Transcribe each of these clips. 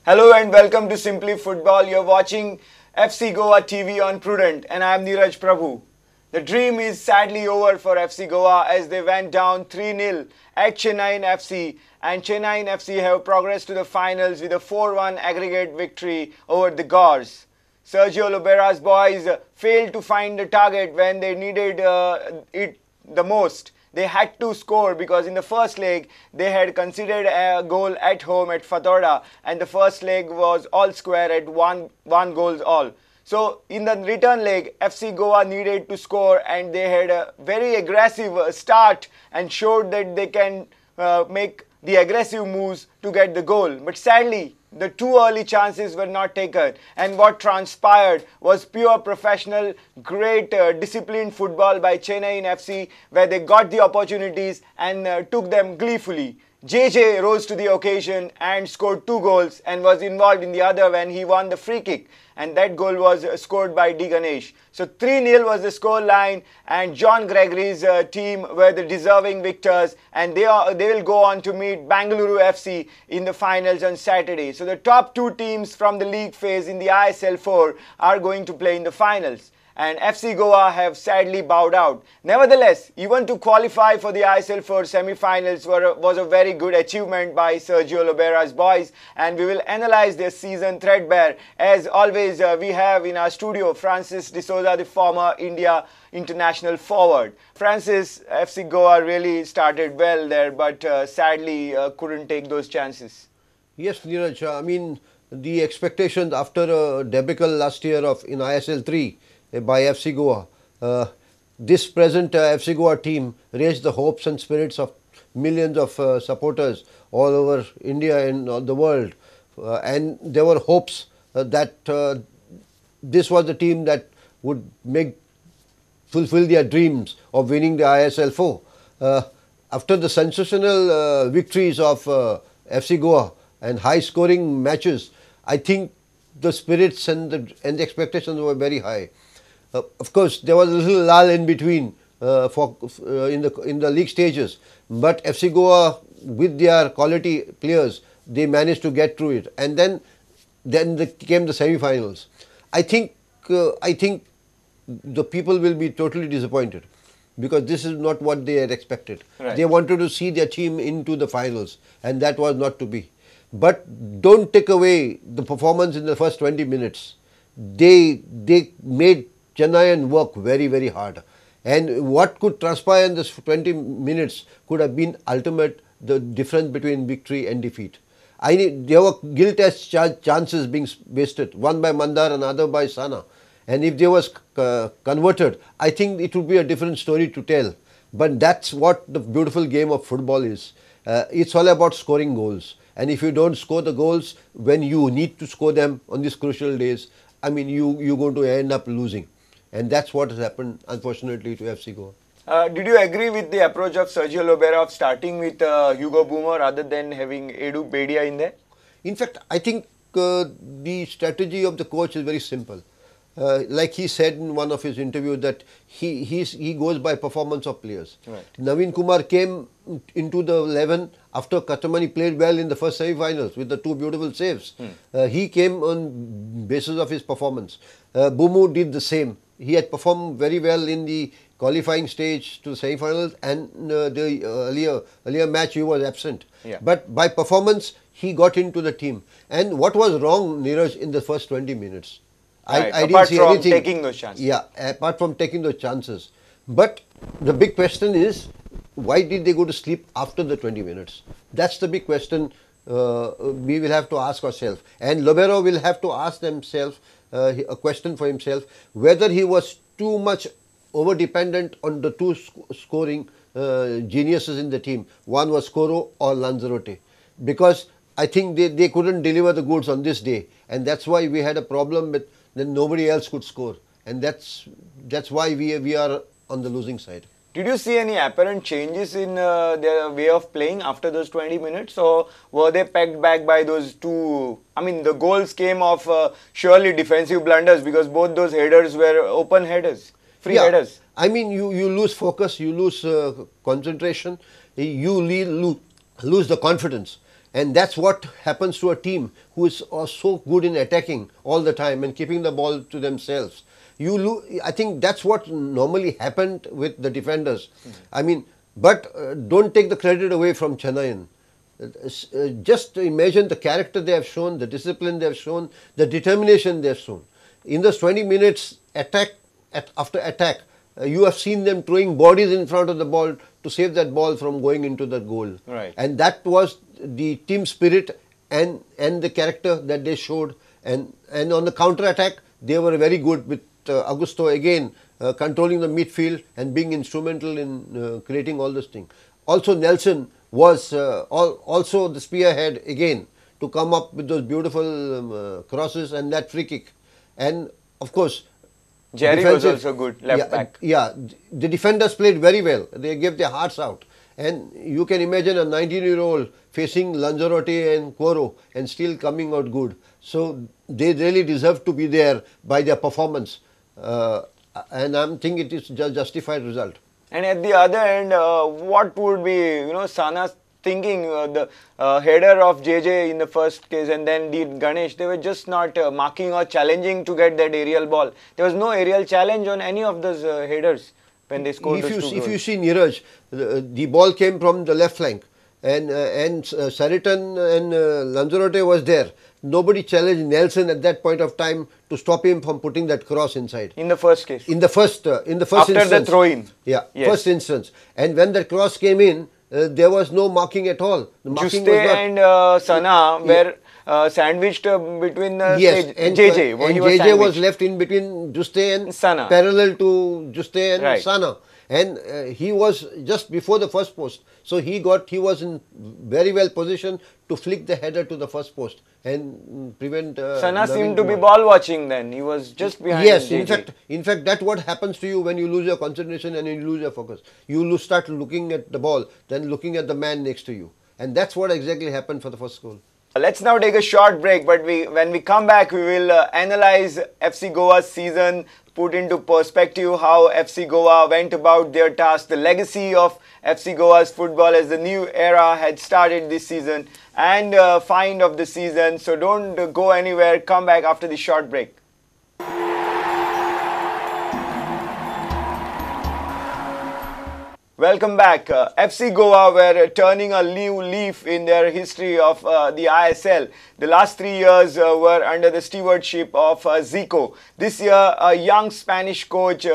Hello and welcome to Simply Football. You're watching FC Goa TV on Prudent and I'm Neeraj Prabhu. The dream is sadly over for FC Goa as they went down 3-0 at Chennai FC, and Chennai FC have progressed to the finals with a 4-1 aggregate victory over the Gors. Sergio Lobera's boys failed to find the target when they needed it the most. They had to score because in the first leg they had conceded a goal at home at Fatorda, and the first leg was all square at one goals all. So in the return leg, FC Goa needed to score and they had a very aggressive start and showed that they can make the aggressive moves to get the goal. But sadly, the two early chances were not taken, and what transpired was pure professional, great disciplined football by Chennai FC, where they got the opportunities and took them gleefully. JJ rose to the occasion and scored 2 goals and was involved in the other when he won the free kick, and that goal was scored by D. Ganesh. So 3-0 was the score line, and John Gregory's team were the deserving victors, and they will go on to meet Bengaluru FC in the finals on Saturday. So the top 2 teams from the league phase in the ISL 4 are going to play in the finals, and FC Goa have sadly bowed out. Nevertheless, even to qualify for the ISL 4 semi-finals was a very good achievement by Sergio Lobera's boys, and we will analyze their season threadbare. As always, we have in our studio Francis D'Souza, the former India international forward. Francis, FC Goa really started well there, but sadly couldn't take those chances. Yes, Neeraj, I mean, the expectations after a debacle last year in ISL 3 by FC Goa, this present FC Goa team raised the hopes and spirits of millions of supporters all over India and the world, and there were hopes that this was the team that would fulfill their dreams of winning the ISL 4. After the sensational victories of FC Goa and high scoring matches, I think the spirits and the expectations were very high. Of course, there was a little lull in between in the league stages, but FC Goa, with their quality players, they managed to get through it, and then came the semi-finals. I think the people will be totally disappointed because this is not what they had expected. Right. They wanted to see their team into the finals, and that was not to be. But don't take away the performance in the first 20 minutes. They made Chennai work very, very hard, and what could transpire in this 20 minutes could have been ultimate, the difference between victory and defeat. There were gilt as chances being wasted, one by Mandar and other by Sana, and if they was converted, I think it would be a different story to tell. But that's what the beautiful game of football is. It's all about scoring goals, and if you don't score the goals when you need to score them on these crucial days, I mean, you're going to end up losing. And that's what has happened, unfortunately, to FC Goa. Did you agree with the approach of Sergio Lobera of starting with Hugo Boomer rather than having Edu Bedia in there? In fact, I think the strategy of the coach is very simple. Like he said in one of his interviews that he goes by performance of players. Right. Naveen Kumar came into the 11 after Katamani played well in the first semi-finals with the 2 beautiful saves. He came on basis of his performance. Bumu did the same. He had performed very well in the qualifying stage to the semi-finals, and the earlier match he was absent. Yeah. But by performance, he got into the team. And what was wrong, Neeraj, in the first 20 minutes? Right. I didn't apart see from anything. taking those chances. Yeah, apart from taking those chances. But the big question is, why did they go to sleep after the 20 minutes? That's the big question we will have to ask ourselves. And Lobero will have to ask himself a question for himself, whether he was too much over-dependent on the 2 scoring geniuses in the team. One was Coro or Lanzarote. Because I think they couldn't deliver the goods on this day. And that's why we had a problem with then nobody else could score, and that's why we are on the losing side. Did you see any apparent changes in their way of playing after those 20 minutes, or were they pegged back by those 2? I mean, the goals came off surely defensive blunders because both those headers were open headers, free headers. I mean, you lose focus, you lose concentration, you lose the confidence. And that's what happens to a team who is so good in attacking all the time and keeping the ball to themselves. I think that's what normally happened with the defenders. I mean, but don't take the credit away from Chennaiyin. Just imagine the character they have shown, the discipline they have shown, the determination they have shown. In those 20 minutes, attack after attack, you have seen them throwing bodies in front of the ball to save that ball from going into the goal. Right. And that was the team spirit and the character that they showed. And on the counter attack, they were very good with Augusto again controlling the midfield and being instrumental in creating all this thing. Also, Nelson was also the spearhead again to come up with those beautiful crosses and that free kick. And of course, Jerry was also good left back. Yeah, the defenders played very well. They gave their hearts out. And you can imagine a 19-year-old facing Lanzarote and Coro and still coming out good. So they really deserve to be there by their performance. And I'm thinking it is just justified result. And at the other end, what would be, Sana's thinking, the header of JJ in the first case and then did Ganesh, they were just not marking or challenging to get that aerial ball. There was no aerial challenge on any of those headers when they scored those two goals. If you see Neeraj, the ball came from the left flank and Saritan and Lanzarote was there. Nobody challenged Nelson at that point of time to stop him from putting that cross inside. In the first case? In the first After instance. the throw-in? Yeah, yes. First instance. And when that cross came in, there was no marking at all. The marking Juste and Sana were sandwiched between yes, and JJ. And JJ was left in between Juste and Sana, parallel to Juste and right. Sana. And he was just before the first post. So he was in very well position to flick the header to the first post and prevent... Sana seemed to be ball watching then. He was just behind Yes, JJ. in fact, that's what happens to you when you lose your concentration and you lose your focus. You start looking at the ball, then looking at the man next to you. And that's what exactly happened for the first goal. Let's now take a short break, but when we come back, we will analyze FC Goa's season, put into perspective how FC Goa went about their task, the legacy of FC Goa's football as the new era had started this season, and find of the season. So don't go anywhere, come back after the short break. Welcome back. FC Goa were turning a new leaf in their history of the ISL. The last 3 years were under the stewardship of Zico. This year, a young Spanish coach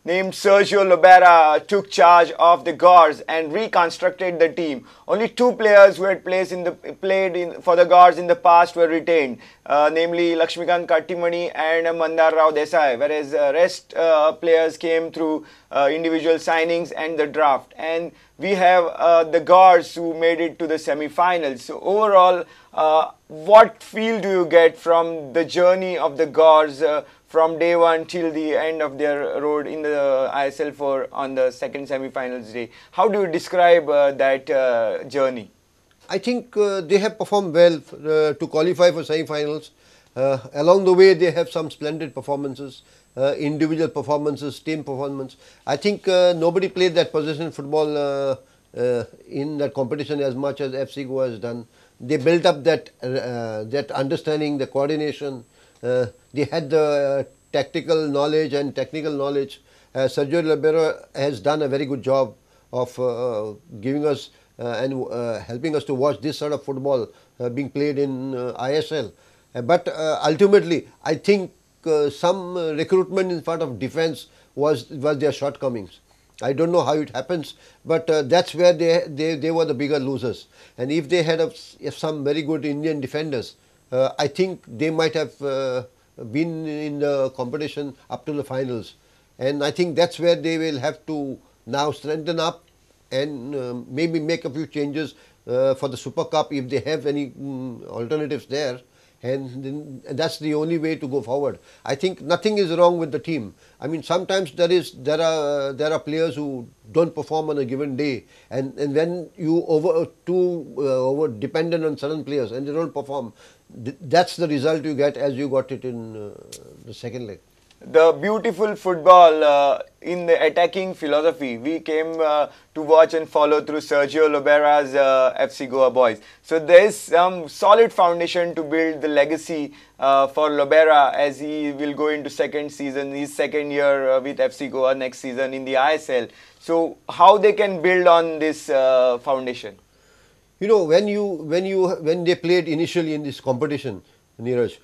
named Sergio Lobera took charge of the Gors and reconstructed the team. Only 2 players who had played for the Gors in the past were retained, namely Lakshmikant Kattimani and Mandar Rao Desai, whereas rest players came through individual signings and the draft. And we have the Gors who made it to the semi-finals. So overall, what feel do you get from the journey of the Gors from day one till the end of their road in the ISL 4 on the second semi-finals day? How do you describe that journey? I think they have performed well to qualify for semi-finals. Along the way, they have some splendid performances, individual performances, team performance. I think nobody played that possession football in that competition as much as FC Goa has done. They built up that understanding, the coordination. They had the tactical knowledge and technical knowledge. Sergio Lobera has done a very good job of giving us and helping us to watch this sort of football being played in ISL. But ultimately, I think some recruitment in part of defence was their shortcomings. I don't know how it happens, but that's where they were the bigger losers. And if they had some very good Indian defenders, I think they might have been in the competition up to the finals. And I think that's where they will have to now strengthen up and maybe make a few changes for the Super Cup if they have any alternatives there. And then that's the only way to go forward. I think nothing is wrong with the team. I mean, sometimes there are players who don't perform on a given day, and when you over dependent on certain players and they don't perform, that's the result you get as you got it in the second leg. The beautiful football in the attacking philosophy we came to watch and follow through Sergio Lobera's FC Goa boys. So there is some solid foundation to build the legacy for Lobera as he will go into second season, his second year with FC Goa next season in the ISL. So how they can build on this foundation? You know, when they played initially in this competition, Neeraj,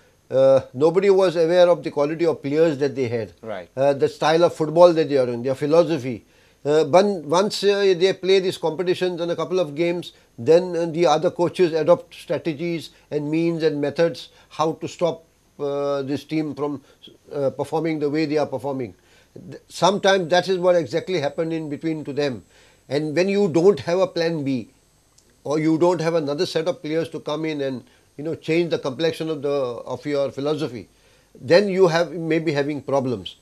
nobody was aware of the quality of players that they had, Right. The style of football that they are in, their philosophy. But once they play these competitions and a couple of games, then the other coaches adopt strategies and means and methods how to stop this team from performing the way they are performing. Sometimes that is what exactly happened in between to them. And when you don't have a plan B, or you don't have another set of players to come in and change the complexion of your philosophy, then you may be having problems,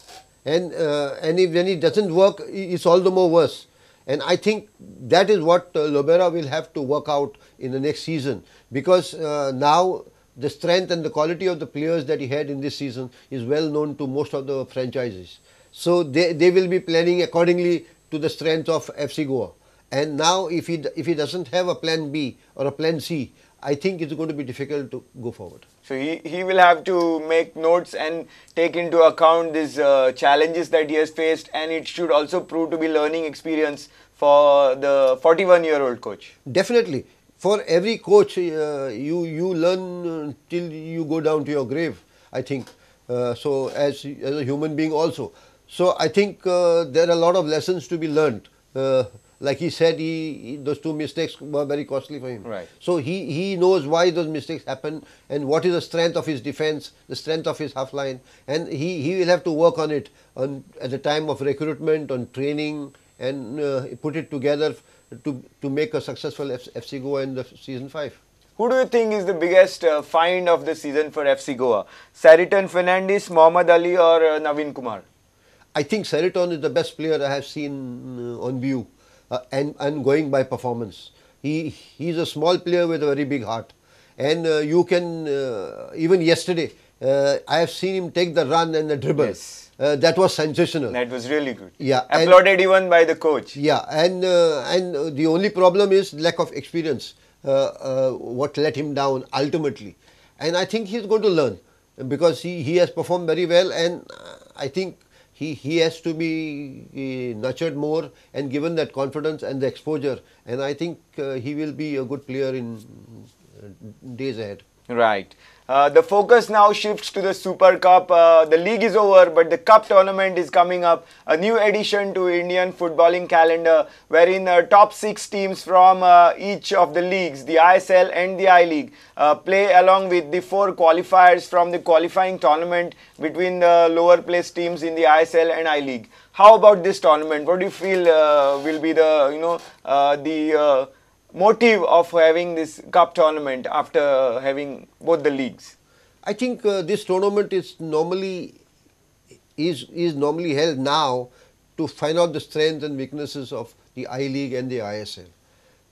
and when it doesn't work, it's all the more worse. And I think that is what Lobera will have to work out in the next season, because now the strength and the quality of the players that he had in this season is well known to most of the franchises. So they will be planning accordingly to the strength of FC Goa. And now if he doesn't have a plan B or a plan C, I think it's going to be difficult to go forward. So he will have to make notes and take into account these challenges that he has faced, and it should also prove to be learning experience for the 41-year-old coach. Definitely. For every coach, you learn till you go down to your grave, I think. So as a human being also. So I think there are a lot of lessons to be learned. Like he said, those two mistakes were very costly for him. Right. So he knows why those mistakes happen and what is the strength of his defense, the strength of his half line, and he will have to work on it at the time of recruitment, on training, and put it together to make a successful FC Goa in the season 5. Who do you think is the biggest find of the season for FC Goa? Sariton Fernandes, Mohammad Ali, or Naveen Kumar? I think Sariton is the best player I have seen on view. And going by performance. He's a small player with a very big heart. And you can, even yesterday, I have seen him take the run and the dribble. Yes. That was sensational. That was really good. Yeah. Applauded even by the coach. Yeah, and the only problem is lack of experience, what let him down ultimately. And I think he's going to learn, because he has performed very well, and I think he has to be nurtured more and given that confidence and the exposure, and I think he will be a good player in days ahead. Right. The focus now shifts to the Super Cup. The league is over, but the Cup tournament is coming up. A new addition to Indian footballing calendar, wherein top 6 teams from each of the leagues, the ISL and the I-League, play along with the 4 qualifiers from the qualifying tournament between the lower placed teams in the ISL and I-League. How about this tournament? What do you feel will be the motive of having this cup tournament after having both the leagues? I think this tournament is normally held now to find out the strengths and weaknesses of the I-League and the ISL.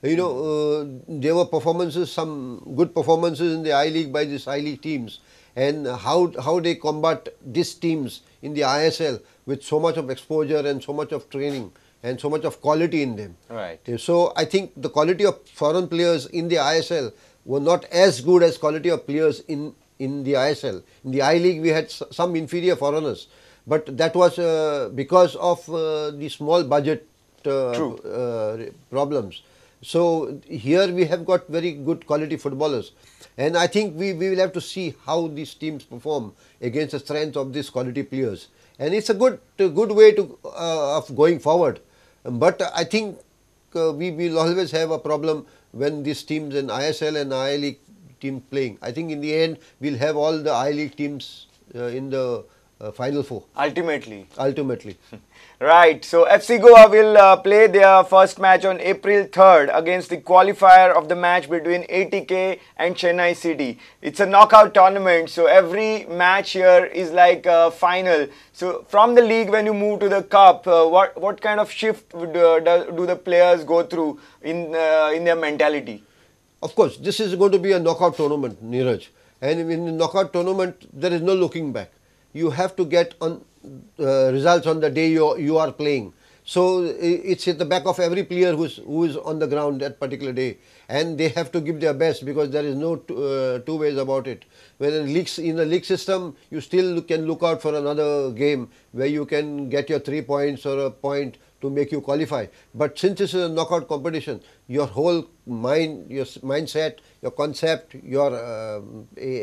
There were performances, some good performances in the I-League by these I-League teams, and how they combat these teams in the ISL with so much of exposure and so much of training and so much of quality in them. Right. So I think the quality of foreign players in the ISL were not as good as quality of players in the ISL. In the I-League we had some inferior foreigners, but that was because of the small budget problems. So here we have got very good quality footballers, and I think we will have to see how these teams perform against the strength of these quality players. And it's a good way of going forward. But I think we will always have a problem when these teams in ISL and I-League teams playing. I think in the end we'll have all the I-League teams in the Final 4. Ultimately. Right. So FC Goa will play their first match on April 3rd against the qualifier of the match between ATK and Chennai City. It's a knockout tournament, so every match here is like a final. So from the league, when you move to the cup, what kind of shift do the players go through in their mentality? Of course, this is going to be a knockout tournament, Neeraj. And in the knockout tournament, there is no looking back. You have to get on results on the day you are playing. So it's at the back of every player who is on the ground that particular day, and they have to give their best, because there is no two ways about it. When in the league system, you still can look out for another game where you can get your 3 points or a point to make you qualify. But since it's a knockout competition, your whole mind, your mindset, your concept, your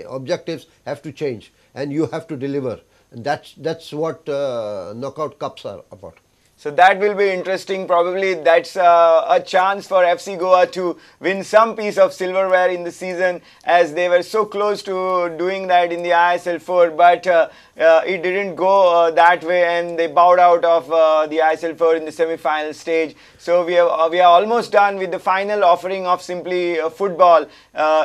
objectives have to change, and you have to deliver. And that's what knockout cups are about. So that will be interesting. Probably that's a chance for FC Goa to win some piece of silverware in the season, as they were so close to doing that in the ISL 4, but it didn't go that way, and they bowed out of the ISL 4 in the semi-final stage. So we are almost done with the final offering of Simply Football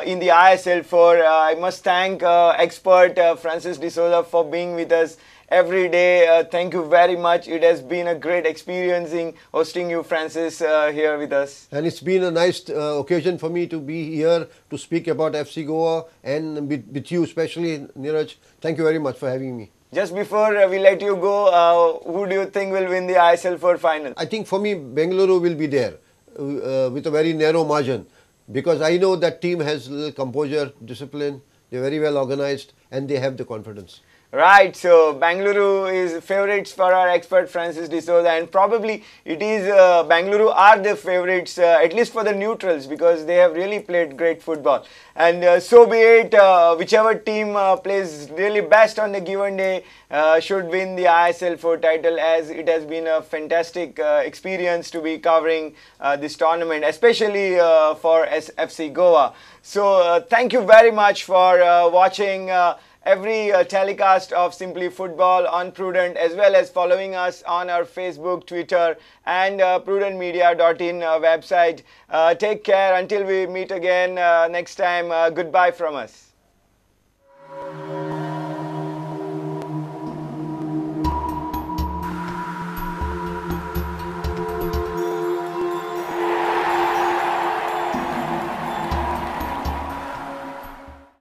in the ISL 4. I must thank expert Francis D'Souza for being with us every day. Thank you very much. It has been a great experience hosting you, Francis, here with us. And it's been a nice occasion for me to be here to speak about FC Goa, and with you especially, Neeraj. Thank you very much for having me. Just before we let you go, who do you think will win the ISL 4 final? I think for me, Bengaluru will be there with a very narrow margin, because I know that team has little composure, discipline. They're very well organized, and they have the confidence. Right, so Bengaluru is favourites for our expert Francis D'Souza, and probably it is Bengaluru are the favourites, at least for the neutrals, because they have really played great football. And so be it, whichever team plays really best on the given day should win the ISL 4 title, as it has been a fantastic experience to be covering this tournament, especially for FC Goa. So thank you very much for watching every telecast of Simply Football on Prudent, as well as following us on our Facebook, Twitter and prudentmedia.in website. Take care until we meet again next time. Goodbye from us.